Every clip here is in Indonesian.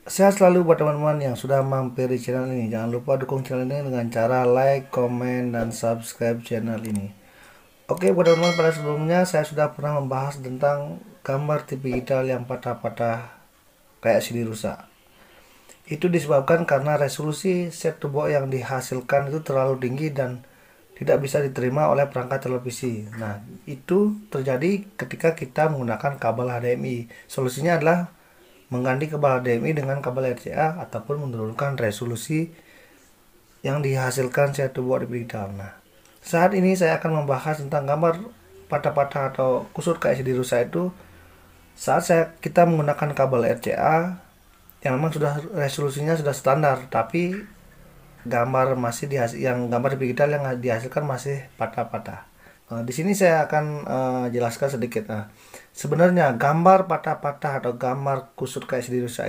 Sehat selalu buat teman-teman yang sudah mampir di channel ini. Jangan lupa dukung channel ini dengan cara like, komen, dan subscribe channel ini. Oke, buat teman-teman, pada sebelumnya saya sudah pernah membahas tentang gambar TV digital yang patah-patah kayak CD rusak. Itu disebabkan karena resolusi set top box yang dihasilkan itu terlalu tinggi dan tidak bisa diterima oleh perangkat televisi. Nah, itu terjadi ketika kita menggunakan kabel HDMI. Solusinya adalah mengganti kabel HDMI dengan kabel RCA ataupun menurunkan resolusi yang dihasilkan set top box digital. Nah, saat ini saya akan membahas tentang gambar patah-patah atau kusut kayak CD rusak itu saat kita menggunakan kabel RCA yang memang sudah resolusinya sudah standar, tapi gambar masih yang gambar digital yang dihasilkan masih patah-patah. Nah, di sini saya akan jelaskan sedikit. Nah, sebenarnya gambar patah-patah atau gambar kusut kayak CD rusak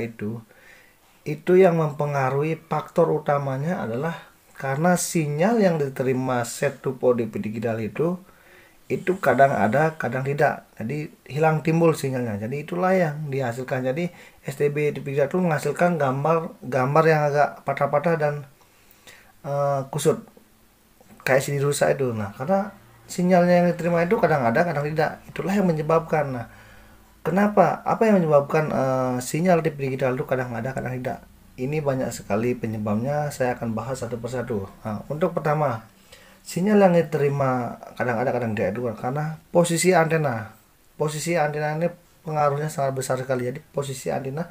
itu yang mempengaruhi faktor utamanya adalah karena sinyal yang diterima set top box di digital itu kadang ada, kadang tidak. Jadi hilang timbul sinyalnya. Jadi itulah yang dihasilkan. Jadi STB di digital itu menghasilkan gambar yang agak patah-patah dan kusut kayak CD rusak itu. Nah, karena sinyalnya yang diterima itu kadang ada, kadang tidak. Itulah yang menyebabkan. Nah, kenapa? Apa yang menyebabkan sinyal di digital itu kadang ada, kadang tidak? Ini banyak sekali penyebabnya. Saya akan bahas satu persatu. Nah, untuk pertama, sinyal yang diterima kadang ada, kadang tidak itu karena posisi antena. Posisi antena ini pengaruhnya sangat besar sekali. Jadi posisi antena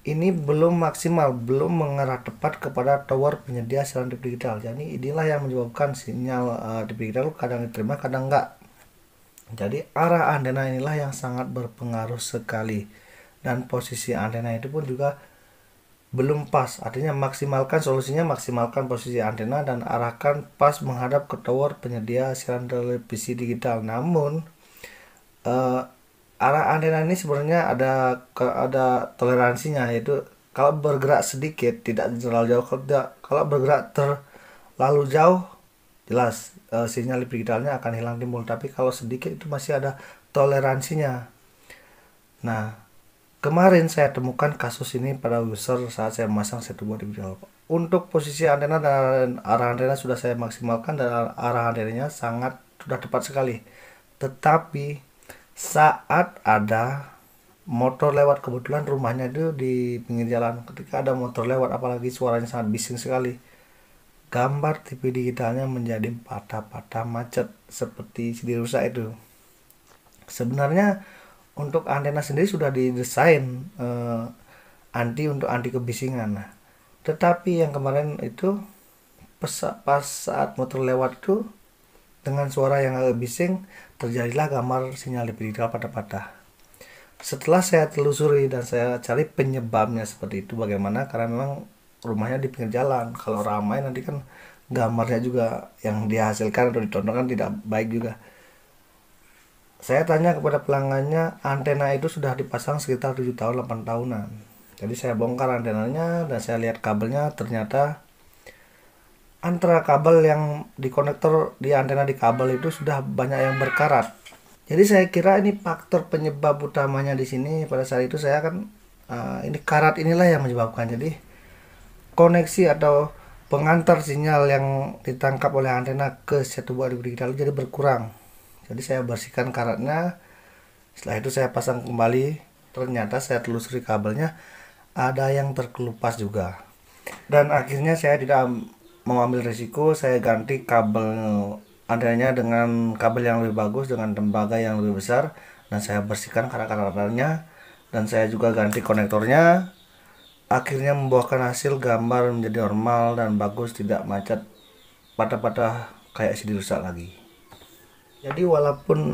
ini belum maksimal, belum mengarah tepat kepada tower penyedia siaran TV digital. Jadi inilah yang menyebabkan sinyal TV digital kadang diterima, kadang enggak. Jadi arah antena inilah yang sangat berpengaruh sekali. Dan posisi antena itu pun juga belum pas. Artinya maksimalkan posisi antena dan arahkan pas menghadap ke tower penyedia siaran televisi digital. Namun arah antena ini sebenarnya ada toleransinya, yaitu kalau bergerak sedikit tidak terlalu jauh, kalau bergerak terlalu jauh jelas sinyal digitalnya akan hilang timbul, tapi kalau sedikit itu masih ada toleransinya. Nah, kemarin saya temukan kasus ini pada user saat saya memasang set top box digital. Untuk posisi antena dan arah antena sudah saya maksimalkan dan arah antenanya sangat sudah tepat sekali. Tetapi saat ada motor lewat, kebetulan rumahnya itu di pinggir jalan, ketika ada motor lewat apalagi suaranya sangat bising sekali, gambar TV digitalnya menjadi patah-patah macet seperti CD rusak itu. Sebenarnya untuk antena sendiri sudah didesain untuk anti kebisingan. Nah, tetapi yang kemarin itu pas saat motor lewat itu dengan suara yang agak bising, terjadilah gambar sinyal digital patah-patah. Setelah saya telusuri dan saya cari penyebabnya seperti itu bagaimana, karena memang rumahnya di pinggir jalan. Kalau ramai nanti kan gambarnya juga yang dihasilkan atau ditontonkan tidak baik juga. Saya tanya kepada pelanggannya, antena itu sudah dipasang sekitar 7 tahun 8 tahunan. Jadi saya bongkar antenanya dan saya lihat kabelnya, ternyata antara kabel yang di konektor di antena di kabel itu sudah banyak yang berkarat. Jadi saya kira ini faktor penyebab utamanya di sini. Pada saat itu saya kan ini karat inilah yang menyebabkan. Jadi koneksi atau pengantar sinyal yang ditangkap oleh antena ke satu buah digital jadi berkurang. Jadi saya bersihkan karatnya. Setelah itu saya pasang kembali. Ternyata saya telusuri kabelnya ada yang terkelupas juga. Dan akhirnya saya tidak mau ambil risiko, saya ganti kabel antenanya dengan kabel yang lebih bagus dengan tembaga yang lebih besar, dan saya bersihkan karat-karatnya dan saya juga ganti konektornya. Akhirnya membuahkan hasil gambar menjadi normal dan bagus, tidak macet patah-patah kayak CD rusak lagi. Jadi walaupun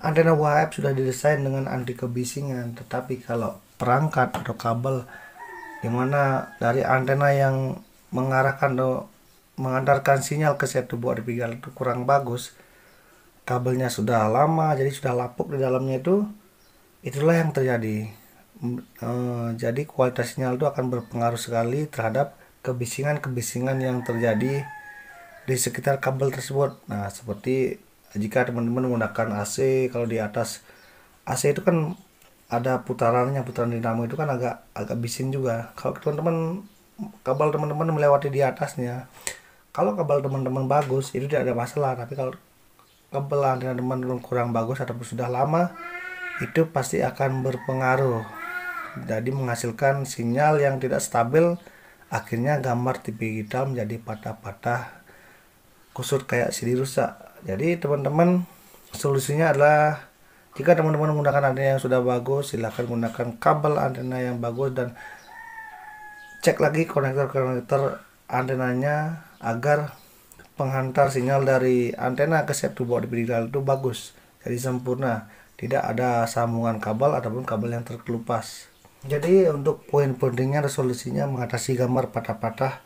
antena UHF sudah didesain dengan anti kebisingan, tetapi kalau perangkat atau kabel dimana dari antena yang mengarahkan atau mengantarkan sinyal ke set top box digital itu kurang bagus, kabelnya sudah lama jadi sudah lapuk di dalamnya itulah yang terjadi. Jadi kualitas sinyal itu akan berpengaruh sekali terhadap kebisingan-kebisingan yang terjadi di sekitar kabel tersebut. Nah, seperti jika teman-teman menggunakan AC, kalau di atas AC itu kan ada putaran dinamo itu kan agak bising juga. Kalau teman-teman kabel teman-teman melewati di atasnya, kalau kabel teman-teman bagus itu tidak ada masalah, tapi kalau kabel antena teman-teman kurang bagus ataupun sudah lama, itu pasti akan berpengaruh, jadi menghasilkan sinyal yang tidak stabil, akhirnya gambar TV kita menjadi patah-patah, kusut kayak CD rusak. Jadi teman-teman, solusinya adalah jika teman-teman menggunakan antena yang sudah bagus, silahkan gunakan kabel antena yang bagus dan cek lagi konektor antenanya agar penghantar sinyal dari antena ke set box di digital itu bagus, jadi sempurna, tidak ada sambungan kabel ataupun kabel yang terkelupas. Jadi untuk poin pentingnya, resolusinya mengatasi gambar patah-patah,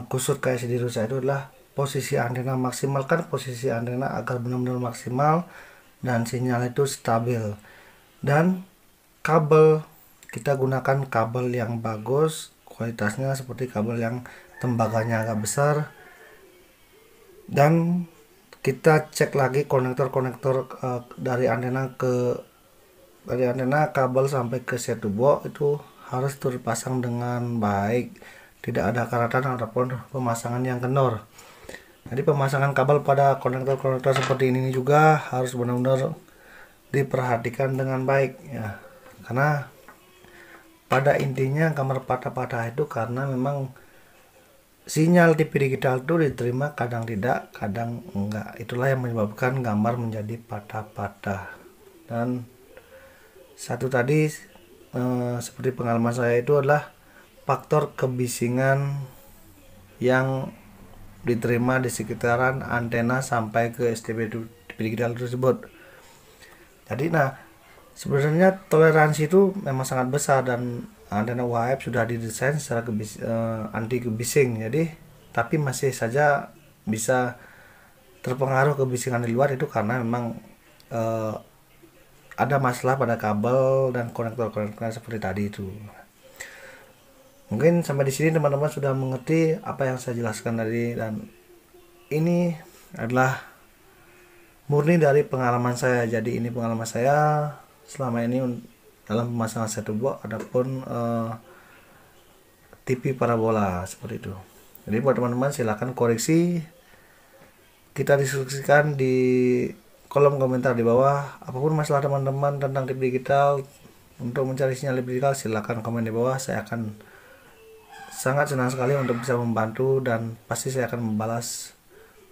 kusut kayak CD rusak itu adalah posisi antena, maksimalkan posisi antena agar benar-benar maksimal dan sinyal itu stabil. Dan kabel, kita gunakan kabel yang bagus, kualitasnya seperti kabel yang tembaganya agak besar, dan kita cek lagi konektor dari antena kabel sampai ke set box itu harus terpasang dengan baik, tidak ada karatan ataupun pemasangan yang kendor. Jadi pemasangan kabel pada konektor seperti ini juga harus benar-benar diperhatikan dengan baik ya, karena pada intinya gambar patah-patah itu karena memang sinyal TV digital itu diterima kadang tidak, kadang enggak. Itulah yang menyebabkan gambar menjadi patah-patah. Dan satu tadi seperti pengalaman saya itu adalah faktor kebisingan yang diterima di sekitaran antena sampai ke STB TV digital tersebut. Jadi sebenarnya toleransi itu memang sangat besar dan antena UHF sudah didesain secara anti kebising. Jadi tapi masih saja bisa terpengaruh kebisingan di luar itu karena memang ada masalah pada kabel dan konektor seperti tadi itu. Mungkin sampai di sini teman-teman sudah mengerti apa yang saya jelaskan tadi, dan ini adalah murni dari pengalaman saya. Jadi ini pengalaman saya selama ini dalam pemasangan set box ataupun TV parabola seperti itu. Jadi buat teman-teman silahkan koreksi, kita diskusikan di kolom komentar di bawah. Apapun masalah teman-teman tentang TV digital, untuk mencari sinyal TV digital silahkan komen di bawah. Saya akan sangat senang sekali untuk bisa membantu dan pasti saya akan membalas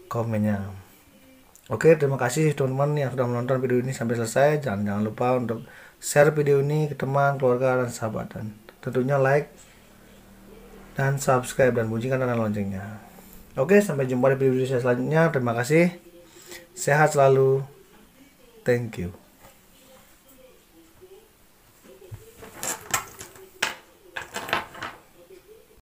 komennya. Oke, terima kasih teman-teman yang sudah menonton video ini sampai selesai. Jangan lupa untuk share video ini ke teman, keluarga, dan sahabat, dan tentunya like dan subscribe dan bunyikan tanda loncengnya. Oke, sampai jumpa di video saya selanjutnya. Terima kasih, sehat selalu, thank you.